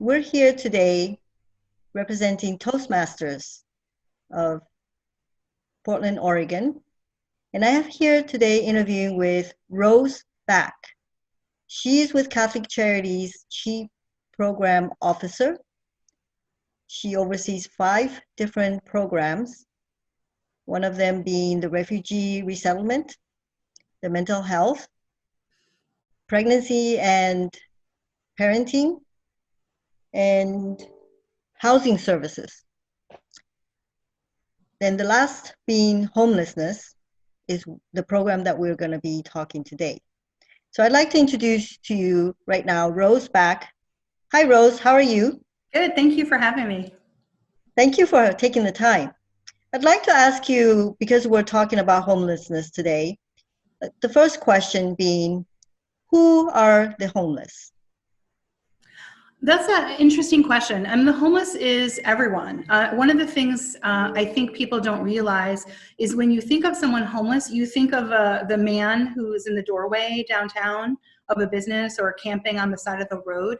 we're here today representing Toastmasters of Portland, Oregon. And I have here today interviewing with Rose Bak. She's with Catholic Charities Chief Program Officer. She oversees 5 different programs, one of them being the refugee resettlement, the mental health, pregnancy and parenting, and housing services. Then the last being homelessness is the program that we're going to be talking today. So I'd like to introduce to you right now Rose Bak. Hi Rose, how are you? Good, thank you for having me. Thank you for taking the time. I'd like to ask you, because we're talking about homelessness today, the first question being, who are the homeless? That's an interesting question. The homeless is everyone. One of the things I think people don't realize is when you think of someone homeless, you think of the man who is in the doorway downtown of a business or camping on the side of the road.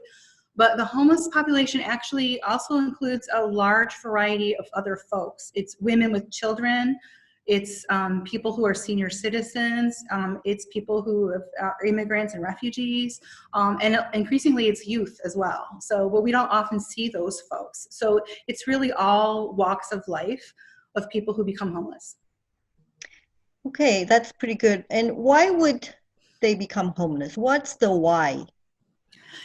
But the homeless population actually also includes a large variety of other folks. It's women with children. It's people who are senior citizens. It's people who are immigrants and refugees. And increasingly it's youth as well. But we don't often see those folks. So it's really all walks of life of people who become homeless. Okay, that's pretty good. And why would they become homeless? What's the why?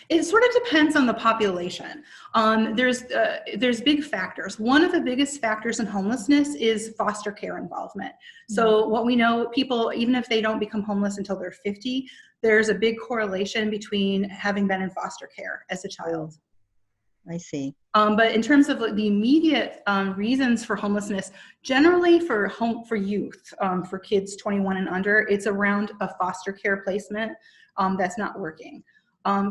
It sort of depends on the population. There's big factors. One of the biggest factors in homelessness is foster care involvement. So what we know, people, even if they don't become homeless until they're 50, there's a big correlation between having been in foster care as a child. I see. But in terms of the immediate reasons for homelessness, generally for youth, for kids 21 and under, it's around a foster care placement that's not working.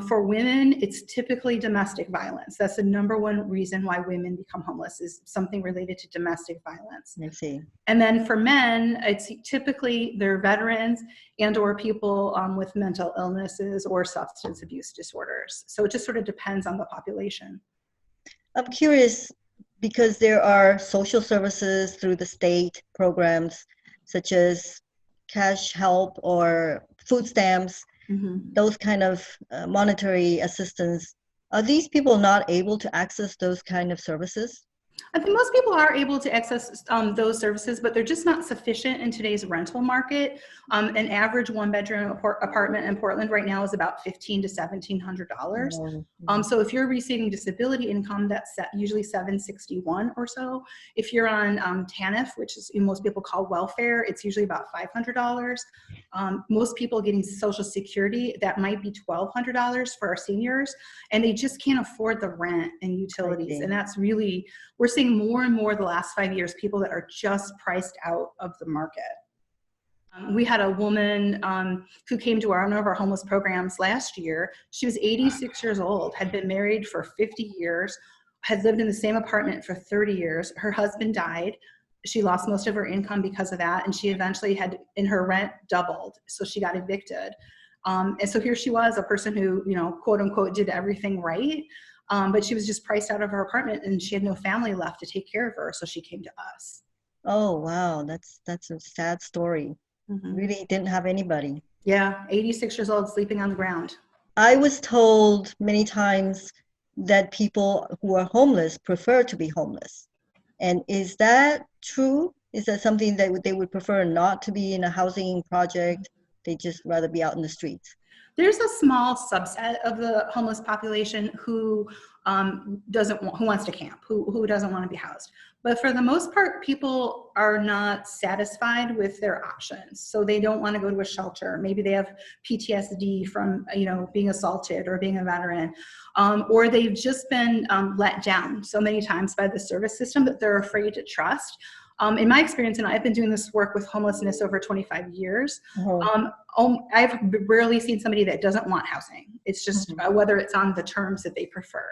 For women, it's typically domestic violence. That's the #1 reason why women become homeless, is something related to domestic violence. I see. And then for men, it's typically they're veterans and or people with mental illnesses or substance abuse disorders. So it just sort of depends on the population. I'm curious because there are social services through the state programs such as cash help or food stamps. Those kind of monetary assistance. Are these people not able to access those kind of services? I think most people are able to access those services, but they're just not sufficient in today's rental market. An average 1-bedroom apartment in Portland right now is about $1,500 to $1,700. So if you're receiving disability income, that's usually $761 or so. If you're on TANF, which is most people call welfare, it's usually about $500. Most people getting Social Security, that might be $1,200 for our seniors, and they just can't afford the rent and utilities. And that's really, we're seeing more and more the last 5 years, people that are just priced out of the market. We had a woman who came to one of our homeless programs last year. She was 86 years old, had been married for 50 years, had lived in the same apartment for 30 years. Her husband died. She lost most of her income because of that, and she eventually had, in her rent doubled, so she got evicted. And so here she was, a person who, quote unquote, did everything right. But she was just priced out of her apartment and she had no family left to take care of her. So she came to us. Oh, wow. That's a sad story. Really didn't have anybody. Yeah. 86 years old, sleeping on the ground. I was told many times that people who are homeless prefer to be homeless. And is that true? Is that something that they would prefer not to be in a housing project? They just rather be out in the streets? There's a small subset of the homeless population who wants to camp, who doesn't want to be housed. But for the most part, people are not satisfied with their options. So they don't want to go to a shelter. Maybe they have PTSD from, being assaulted or being a veteran, or they've just been let down so many times by the service system that they're afraid to trust. In my experience, and I've been doing this work with homelessness over 25 years, I've rarely seen somebody that doesn't want housing. It's just whether it's on the terms that they prefer.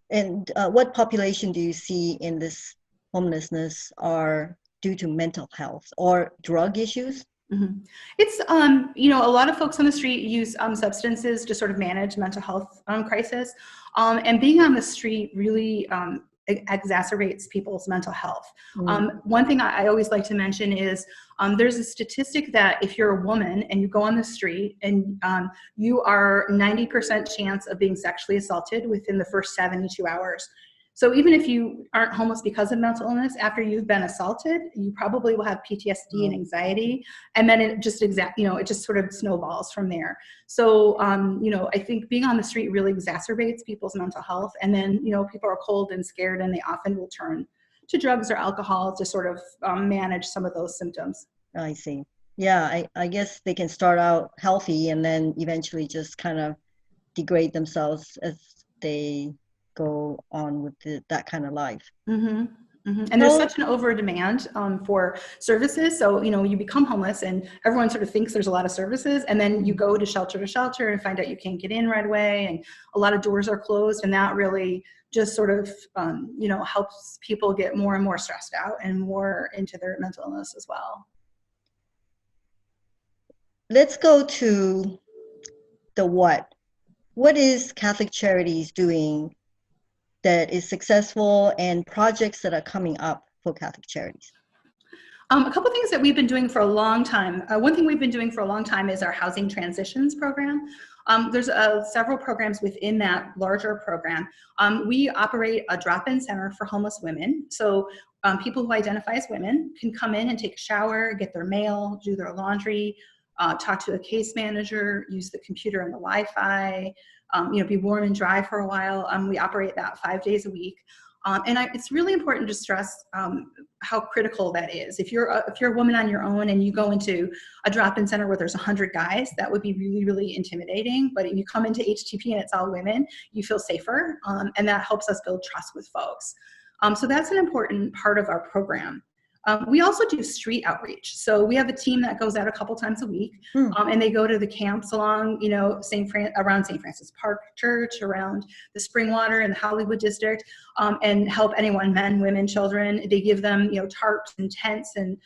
And what population do you see in this homelessness are due to mental health or drug issues? Mhm. It's, a lot of folks on the street use substances to sort of manage mental health crisis. And being on the street really exacerbates people's mental health. One thing I always like to mention is there's a statistic that if you're a woman and you go on the street and you are 90% chance of being sexually assaulted within the first 72 hours. So even if you aren't homeless because of mental illness, after you've been assaulted, you probably will have PTSD and anxiety, and then it just it just sort of snowballs from there. So I think being on the street really exacerbates people's mental health, and then people are cold and scared, and they often will turn to drugs or alcohol to sort of manage some of those symptoms. I see. Yeah, I guess they can start out healthy and then eventually just kind of degrade themselves as they go on with that kind of life. Mm-hmm. Mm-hmm. And there's such an over demand for services. So, you become homeless and everyone sort of thinks there's a lot of services, and then you go to shelter and find out you can't get in right away, and a lot of doors are closed, and that really just sort of, helps people get more and more stressed out and more into their mental illness as well. Let's go to the what. What is Catholic Charities doing that is successful, and projects that are coming up for Catholic Charities? A couple things that we've been doing for a long time. One thing we've been doing for a long time is our housing transitions program. There's several programs within that larger program. We operate a drop-in center for homeless women. So people who identify as women can come in and take a shower, get their mail, do their laundry, talk to a case manager, use the computer and the Wi-Fi, be warm and dry for a while. We operate that 5 days a week. It's really important to stress how critical that is. If you're a woman on your own and you go into a drop-in center where there's 100 guys, that would be really, really intimidating. But if you come into HTP and it's all women, you feel safer, and that helps us build trust with folks. So that's an important part of our program. We also do street outreach. So we have a team that goes out a couple times a week, and they go to the camps along, around St. Francis Park Church, around the Springwater and the Hollywood District, and help anyone, men, women, children. They give them, tarps and tents, and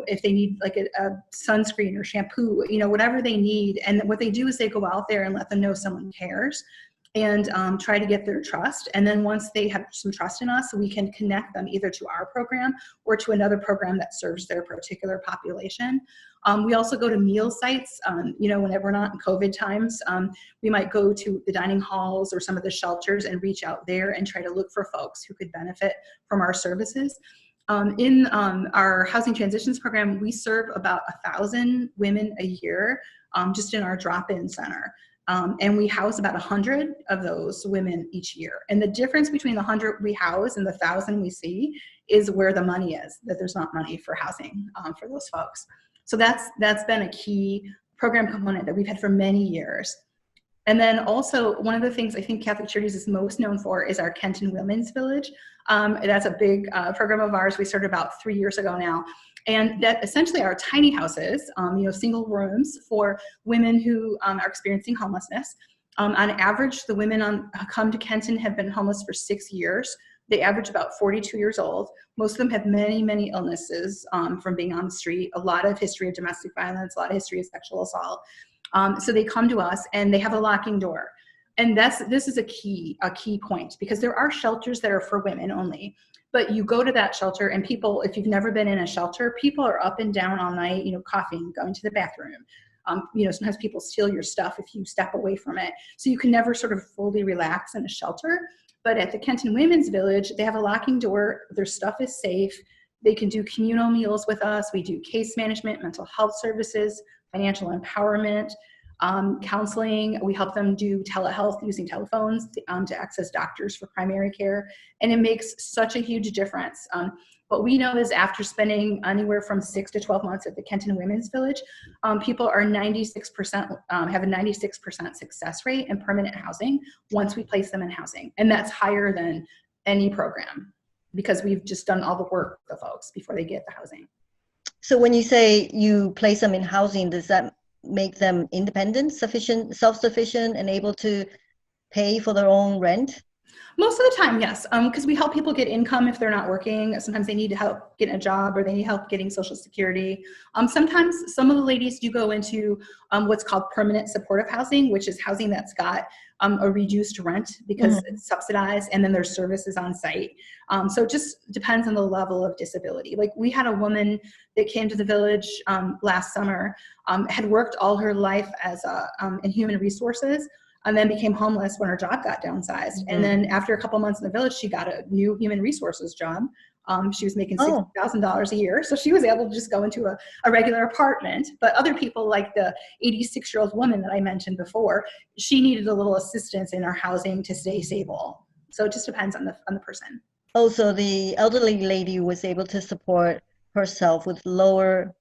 if they need like a sunscreen or shampoo, whatever they need. And what they do is they go out there and let them know someone cares, and try to get their trust. And then once they have some trust in us, we can connect them either to our program or to another program that serves their particular population. We also go to meal sites. Whenever we're not in COVID times, we might go to the dining halls or some of the shelters and reach out there and try to look for folks who could benefit from our services. In our housing transitions program, we serve about 1,000 women a year just in our drop-in center. And we house about 100 of those women each year. And the difference between the 100 we house and the 1,000 we see is where the money is, that there's not money for housing for those folks. So that's been a key program component that we've had for many years. And then also one of the things I think Catholic Charities is most known for is our Kenton Women's Village. That's a big program of ours. We started about 3 years ago now. And that essentially are tiny houses, single rooms for women who are experiencing homelessness. On average, the women come to Kenton have been homeless for 6 years. They average about 42 years old. Most of them have many, many illnesses from being on the street, a lot of history of domestic violence, a lot of history of sexual assault. So they come to us and they have a locking door. And this is a key point, because there are shelters that are for women only. But you go to that shelter and people, if you've never been in a shelter, people are up and down all night, coughing, going to the bathroom. Sometimes people steal your stuff if you step away from it. So you can never sort of fully relax in a shelter. But at the Kenton Women's Village, they have a locking door. Their stuff is safe. They can do communal meals with us. We do case management, mental health services, financial empowerment, counseling. We help them do telehealth using telephones to access doctors for primary care. And it makes such a huge difference. What we know is after spending anywhere from 6 to 12 months at the Kenton Women's Village, people are 96%, have a 96% success rate in permanent housing once we place them in housing. And that's higher than any program, because we've just done all the work with the folks before they get the housing. So when you say you place them in housing, does that make them independent, self-sufficient, and able to pay for their own rent? Most of the time, yes, because we help people get income if they're not working. Sometimes they need help getting a job, or they need help getting Social Security. Sometimes some of the ladies do go into what's called permanent supportive housing, which is housing that's got a reduced rent because it's subsidized, and then there's services on site. So it just depends on the level of disability. Like, we had a woman that came to the village last summer, had worked all her life as in human resources, and then became homeless when her job got downsized. And then after a couple months in the village, she got a new human resources job. She was making $60,000 a year. So she was able to just go into a regular apartment. But other people, like the 86-year-old woman that I mentioned before, she needed a little assistance in our housing to stay stable. So it just depends on the person. Oh, so the elderly lady was able to support herself with lower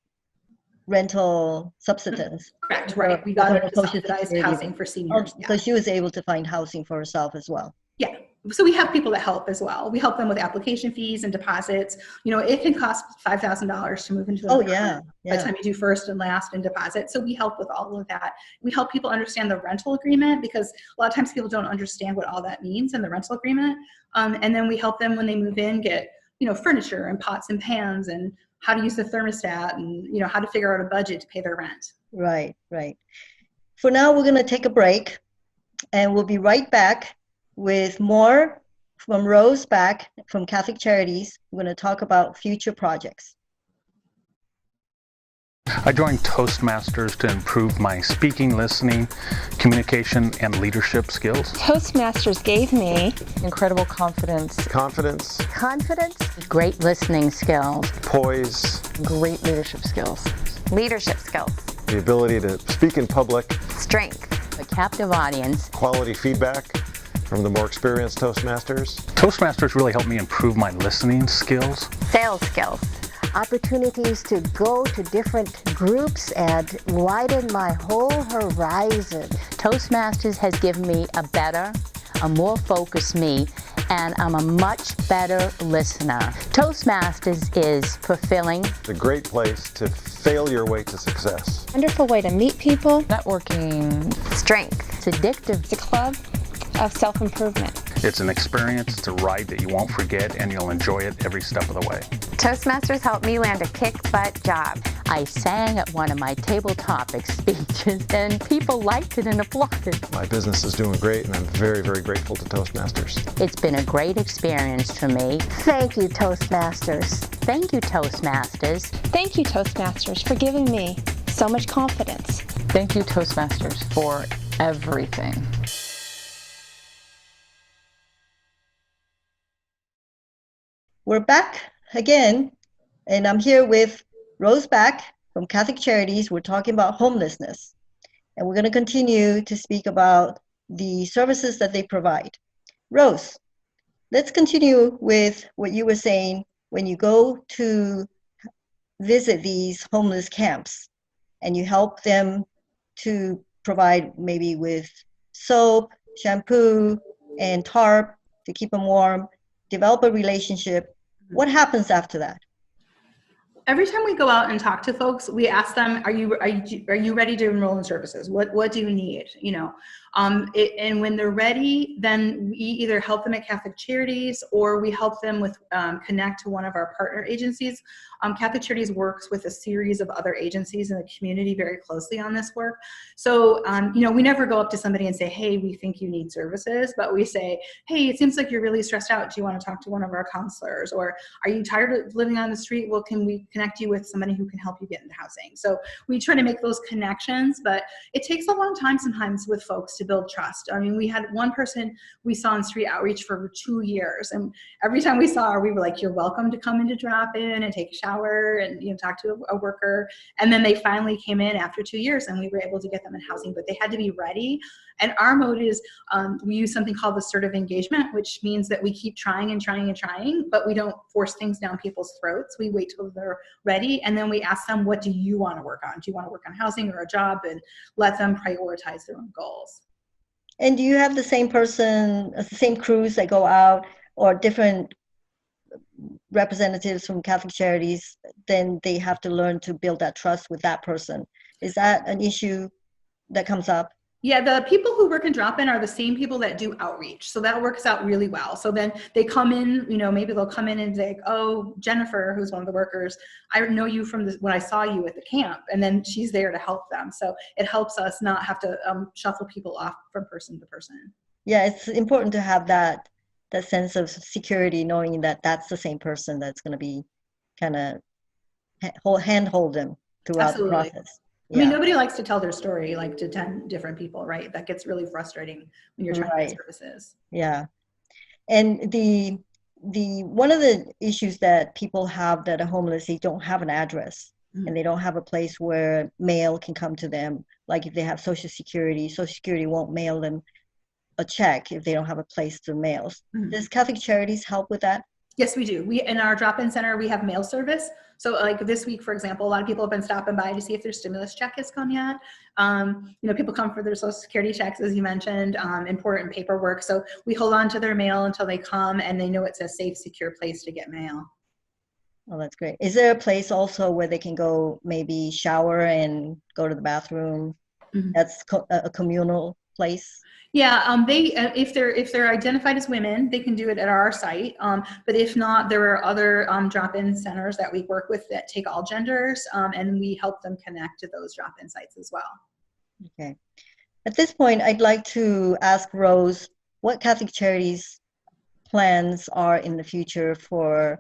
rental subsistence. Correct, right. We got her to subsidized housing for seniors. So she was able to find housing for herself as well. Yeah. So we have people that help as well. We help them with application fees and deposits. You know, it can cost $5,000 to move into an apartment by the time you do first and last and deposit. So we help with all of that. We help people understand the rental agreement, because a lot of times people don't understand what all that means in the rental agreement. And then we help them when they move in get, you know, furniture and pots and pans, and how to use the thermostat, and, you know, how to figure out a budget to pay their rent. Right, right. For now, we're going to take a break, and we'll be right back with more from Rose Bak from Catholic Charities. We're going to talk about future projects. I joined Toastmasters to improve my speaking, listening, communication, and leadership skills. Toastmasters gave me incredible confidence. Confidence. Confidence. Great listening skills. Poise. Great leadership skills. Leadership skills. The ability to speak in public. Strength. A captive audience. Quality feedback from the more experienced Toastmasters. Toastmasters really helped me improve my listening skills. Sales skills. Opportunities to go to different groups and widen my whole horizon. Toastmasters has given me a more focused me, and I'm a much better listener. Toastmasters is fulfilling. It's a great place to fail your way to success. Wonderful way to meet people. Networking. Strength. It's addictive. It's a club of self-improvement. It's an experience, it's a ride that you won't forget, and you'll enjoy it every step of the way. Toastmasters helped me land a kick-butt job. I sang at one of my table topic speeches, and people liked it and applauded. My business is doing great, and I'm very, very grateful to Toastmasters. It's been a great experience for me. Thank you, Toastmasters. Thank you, Toastmasters. Thank you, Toastmasters, for giving me so much confidence. Thank you, Toastmasters, for everything. We're back again, and I'm here with Rose Bak from Catholic Charities. We're talking about homelessness, and we're going to continue to speak about the services that they provide. Rose, let's continue with what you were saying when you go to visit these homeless camps and you help them to provide maybe with soap, shampoo, and tarp to keep them warm, develop a relationship. What happens after that? Every time we go out and talk to folks, we ask them, are you ready to enroll in services? What do you need? You know, and when they're ready, then we either help them at Catholic Charities, or we help them with connect to one of our partner agencies. Catholic Charities works with a series of other agencies in the community very closely on this work. So, you know, we never go up to somebody and say, hey, we think you need services, but we say, hey, it seems like you're really stressed out. Do you want to talk to one of our counselors? Or are you tired of living on the street? Well, can we connect you with somebody who can help you get into housing? So we try to make those connections, but it takes a long time sometimes with folks to build trust. I mean, we had one person we saw in street outreach for 2 years, and every time we saw her, we were like, you're welcome to come in to drop in and take a shower and, you know, talk to a worker. And then they finally came in after 2 years, and we were able to get them in housing, but they had to be ready. And our mode is we use something called assertive engagement, which means that we keep trying and trying and trying, but we don't force things down people's throats. We wait till they're ready, and then we ask them, what do you want to work on? Do you want to work on housing or a job? And let them prioritize their own goals. And do you have the same person, the same crews that go out, or different representatives from Catholic Charities? Then they have to learn to build that trust with that person. Is that an issue that comes up? Yeah, the people who work in drop-in are the same people that do outreach. So that works out really well. So then they come in, maybe they'll come in and say, oh, Jennifer, who's one of the workers, I know you from when I saw you at the camp. And then she's there to help them. So it helps us not have to shuffle people off from person to person. Yeah, it's important to have that sense of security, knowing that that's the same person that's going to be kind of handhold them throughout Absolutely. the process. I mean, nobody likes to tell their story like to 10 different people, right? That gets really frustrating when you're trying to get services. Yeah. And the one of the issues that people have that are homeless, they don't have an address and they don't have a place where mail can come to them. Like if they have Social Security won't mail them a check if they don't have a place to mail. Does Catholic Charities help with that? Yes, we do. In our drop-in center, we have mail service. So like this week, for example, a lot of people have been stopping by to see if their stimulus check has come yet. People come for their Social Security checks, as you mentioned, important paperwork. So we hold on to their mail until they come and they know it's a safe, secure place to get mail. Oh, that's great. Is there a place also where they can go maybe shower and go to the bathroom? That's a communal place? Yeah, if they're identified as women, they can do it at our site. But if not, there are other drop-in centers that we work with that take all genders, and we help them connect to those drop-in sites as well. Okay. At this point, I'd like to ask Rose what Catholic Charities plans are in the future for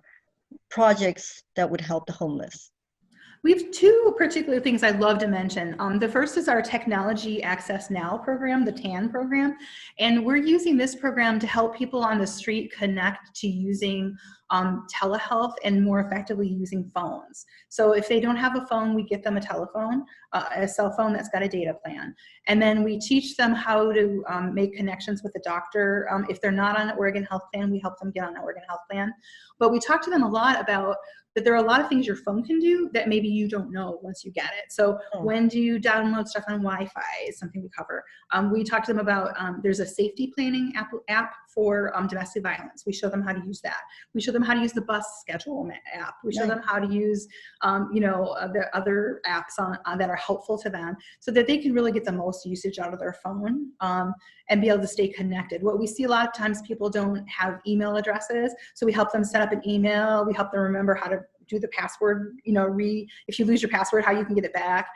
projects that would help the homeless. We have two particular things I'd love to mention. The first is our Technology Access Now program, the TAN program. And we're using this program to help people on the street connect to using telehealth and more effectively using phones. So if they don't have a phone, we get them a telephone, a cell phone that's got a data plan. And then we teach them how to make connections with a doctor. If they're not on an Oregon Health Plan, we help them get on an Oregon Health Plan. But we talk to them a lot about that there are a lot of things your phone can do that maybe you don't know once you get it. So when do you download stuff on Wi-Fi is something we cover. We talk to them about, there's a safety planning app for domestic violence. We show them how to use that. We show them how to use the bus schedule app. We show them how to use, the other apps that are helpful to them so that they can really get the most usage out of their phone and be able to stay connected. What we see a lot of times, people don't have email addresses, so we help them set up an email. We help them remember how to do the password, if you lose your password, how you can get it back.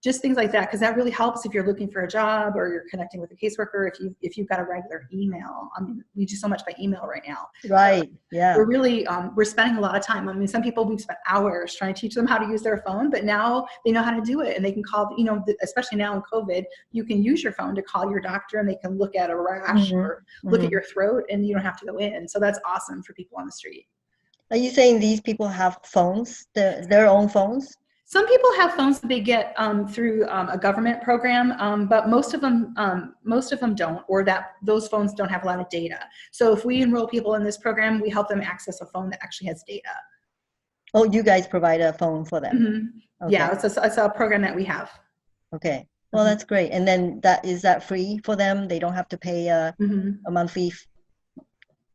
Just things like that, because that really helps if you're looking for a job or you're connecting with a caseworker, if you've got a regular email. We do so much by email right now. Right, yeah. We're really, we're spending a lot of time. Some people, we've spent hours trying to teach them how to use their phone, but now they know how to do it and they can call, especially now in COVID, you can use your phone to call your doctor and they can look at a rash or look at your throat and you don't have to go in. So that's awesome for people on the street. Are you saying these people have phones, their own phones? Some people have phones that they get through a government program, but most of them don't, or that those phones don't have a lot of data. So if we enroll people in this program, we help them access a phone that actually has data. Oh, you guys provide a phone for them? Okay. Yeah, it's a program that we have. Okay, well, that's great. And then is that free for them? They don't have to pay a monthly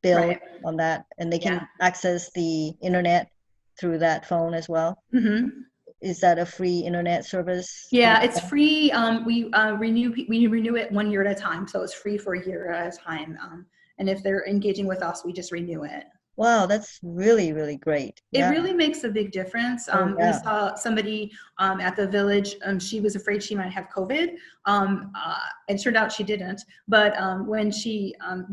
bill on that, and they can access the internet through that phone as well. Is that a free internet service? Yeah, it's free. We renew it 1 year at a time, so it's free for a year at a time. And if they're engaging with us, we just renew it. Wow, that's really, really great. It really makes a big difference. We saw somebody at the village, she was afraid she might have COVID. It turned out she didn't. But when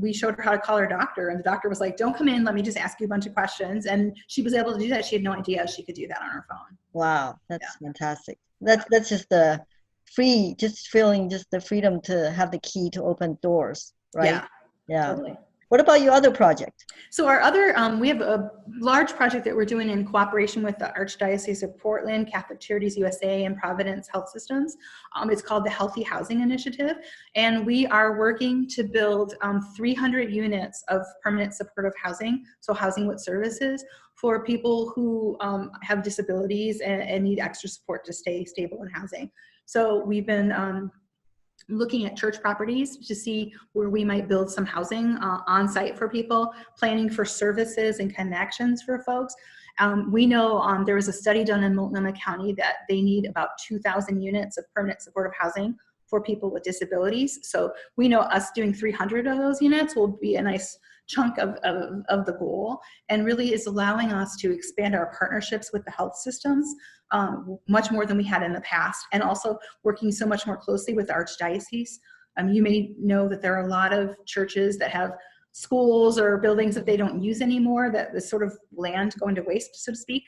we showed her how to call her doctor, and the doctor was like, don't come in, let me just ask you a bunch of questions. And she was able to do that. She had no idea she could do that on her phone. Wow, that's fantastic. That's just the feeling the freedom to have the key to open doors, right? Yeah. Totally. What about your other project? So our other, we have a large project that we're doing in cooperation with the Archdiocese of Portland, Catholic Charities USA, and Providence Health Systems. It's called the Healthy Housing Initiative, and we are working to build 300 units of permanent supportive housing, so housing with services, for people who have disabilities and need extra support to stay stable in housing. So we've been looking at church properties to see where we might build some housing on site for people, planning for services and connections for folks. We know there was a study done in Multnomah County that they need about 2,000 units of permanent supportive housing for people with disabilities. So we know us doing 300 of those units will be a nice chunk of the goal, and really is allowing us to expand our partnerships with the health systems much more than we had in the past, and also working so much more closely with the Archdiocese. You may know that there are a lot of churches that have schools or buildings that they don't use anymore, that this sort of land going to waste, so to speak.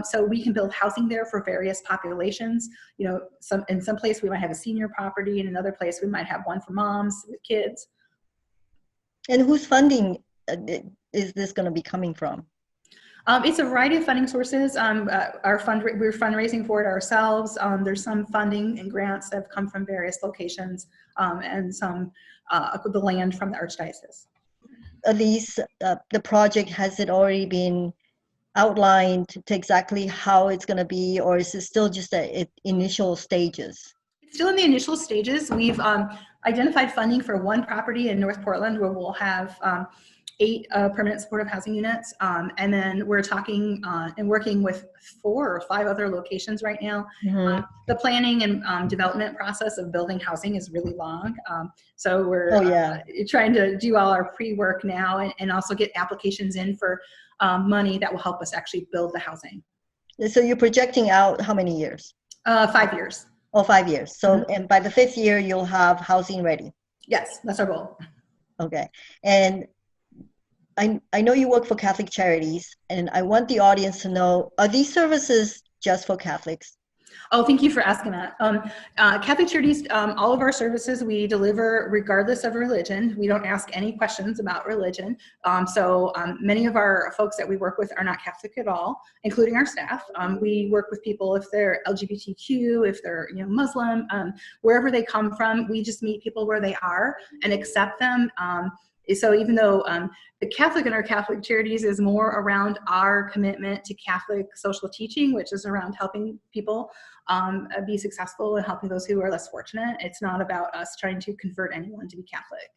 So we can build housing there for various populations. You know, in some place we might have a senior property, in another place we might have one for moms with kids. And whose funding is this going to be coming from? It's a variety of funding sources. We're fundraising for it ourselves. There's some funding and grants that have come from various locations, and some the land from the Archdiocese. Elise, the project, has it already been outlined to exactly how it's going to be, or is it still just at initial stages? It's still in the initial stages. We've identified funding for one property in North Portland where we'll have 8 permanent supportive housing units, and then we're talking and working with 4 or 5 other locations right now. Mm-hmm. The planning and development process of building housing is really long, so we're trying to do all our pre-work now, and also get applications in for money that will help us actually build the housing. So you're projecting out how many years? 5 years. Oh, 5 years. So, Mm-hmm. and by the 5th year, you'll have housing ready. Yes, that's our goal. Okay. And I know you work for Catholic Charities, and I want the audience to know, are these services just for Catholics? Oh, thank you for asking that. Catholic Charities, all of our services we deliver regardless of religion. We don't ask any questions about religion. So many of our folks that we work with are not Catholic at all, including our staff. We work with people if they're LGBTQ, if they're Muslim, wherever they come from. We just meet people where they are and accept them. So even though the Catholic in our Catholic Charities is more around our commitment to Catholic social teaching, which is around helping people be successful and helping those who are less fortunate. It's not about us trying to convert anyone to be Catholic.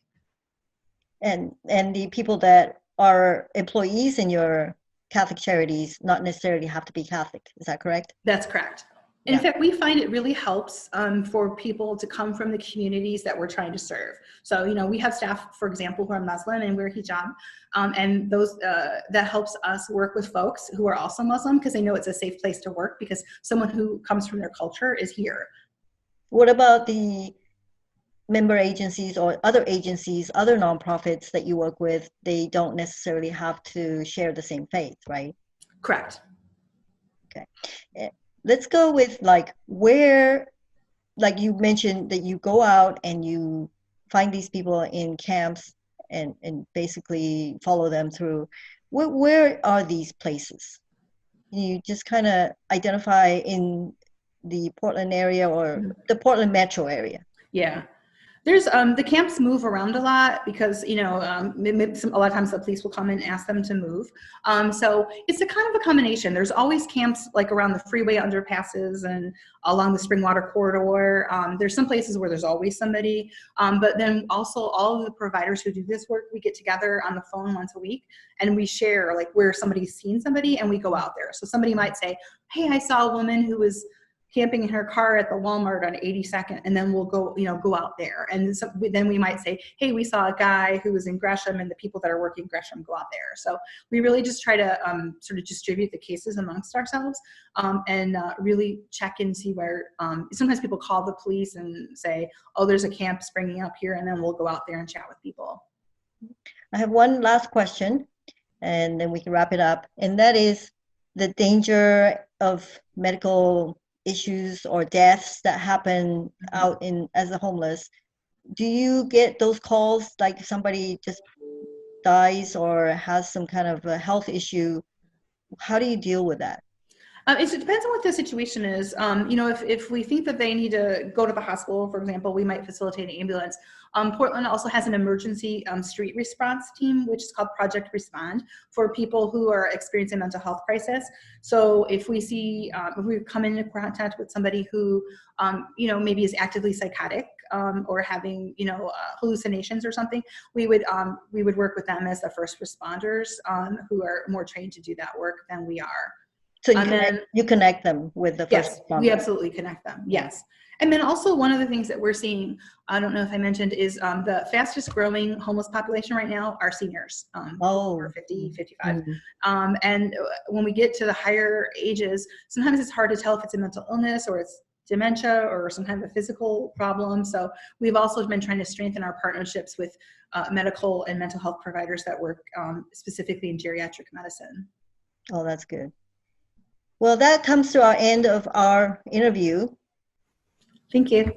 And the people that are employees in your Catholic Charities not necessarily have to be Catholic. Is that correct? That's correct. In fact, we find it really helps for people to come from the communities that we're trying to serve. So, we have staff, for example, who are Muslim and wear hijab, and those that helps us work with folks who are also Muslim, because they know it's a safe place to work because someone who comes from their culture is here. What about the member agencies or other agencies, other nonprofits that you work with? They don't necessarily have to share the same faith, right? Correct. Okay. Let's go with where, you mentioned that you go out and you find these people in camps and basically follow them through. Where are these places? You just kind of identify in the Portland area or the Portland metro area. Yeah. There's the camps move around a lot because a lot of times the police will come and ask them to move. So it's a kind of a combination. There's always camps around the freeway underpasses and along the Springwater corridor. There's some places where there's always somebody, but then also all of the providers who do this work, we get together on the phone once a week and we share where somebody's seen somebody and we go out there. So somebody might say, hey, I saw a woman who was camping in her car at the Walmart on 82nd, and then we'll go out there. And so then we might say, hey, we saw a guy who was in Gresham, and the people that are working Gresham go out there. So we really just try to sort of distribute the cases amongst ourselves and really check and see where, sometimes people call the police and say, oh, there's a camp springing up here, and then we'll go out there and chat with people. I have one last question, and then we can wrap it up. And that is the danger of medical issues or deaths that happen out as a homeless. Do you get those calls somebody just dies or has some kind of a health issue? How do you deal with that? It depends on what the situation is. If we think that they need to go to the hospital, for example, we might facilitate an ambulance. Portland also has an emergency street response team, which is called Project Respond, for people who are experiencing mental health crisis. So if we see, if we come into contact with somebody who, maybe is actively psychotic or having, hallucinations or something, we would work with them as the first responders who are more trained to do that work than we are. So you connect them with the first responder. We absolutely connect them. Yes. And then also one of the things that we're seeing, I don't know if I mentioned, is the fastest growing homeless population right now are seniors, over 50, 55. Mm-hmm. And when we get to the higher ages, sometimes it's hard to tell if it's a mental illness or it's dementia or some kind of a physical problem. So we've also been trying to strengthen our partnerships with medical and mental health providers that work specifically in geriatric medicine. Oh, that's good. Well, that comes to our end of our interview. Thank you.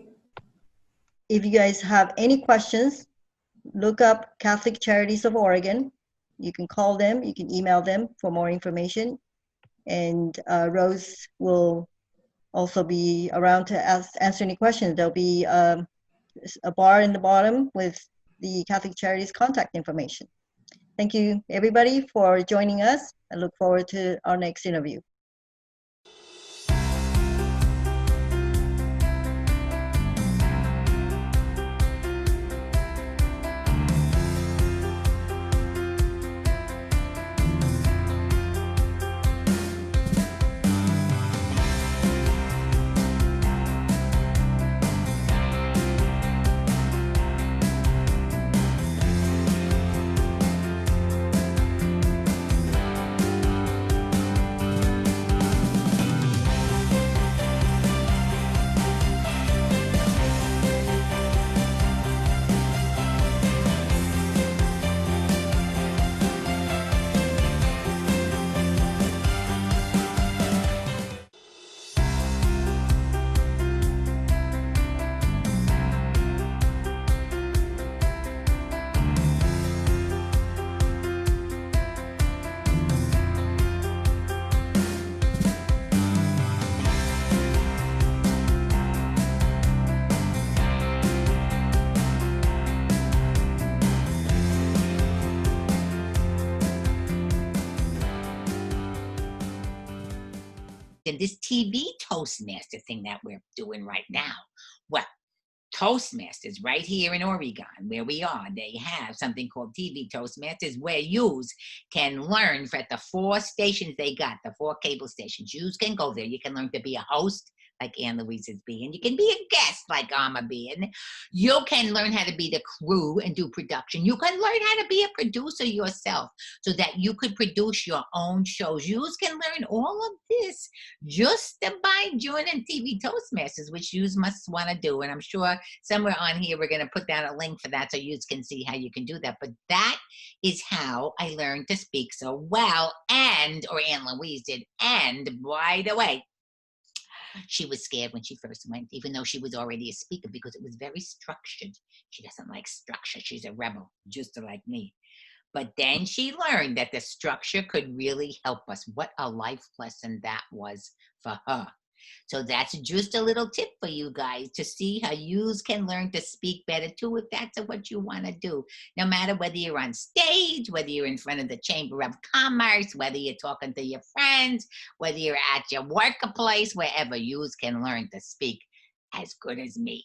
If you guys have any questions, look up Catholic Charities of Oregon. You can call them, you can email them for more information. And Rose will also be around to answer any questions. There'll be a bar in the bottom with the Catholic Charities contact information. Thank you, everybody, for joining us. I look forward to our next interview. And this TV Toastmaster thing that we're doing right now. Well, Toastmasters right here in Oregon, where we are, they have something called TV Toastmasters where yous can learn at the 4 stations they got, the 4 cable stations. Yous can go there. You can learn to be a host like Ann Louise is being. You can be a guest like I'm a being. You can learn how to be the crew and do production. You can learn how to be a producer yourself so that you could produce your own shows. You can learn all of this just by joining TV Toastmasters, which you must want to do. And I'm sure somewhere on here we're going to put down a link for that so you can see how you can do that. But that is how I learned to speak so well, or Ann Louise did. And by the way, she was scared when she first went, even though she was already a speaker, because it was very structured. She doesn't like structure. She's a rebel, just like me. But then she learned that the structure could really help us. What a life lesson that was for her. So that's just a little tip for you guys to see how you can learn to speak better too, if that's what you want to do. No matter whether you're on stage, whether you're in front of the Chamber of Commerce, whether you're talking to your friends, whether you're at your workplace, wherever you can learn to speak as good as me.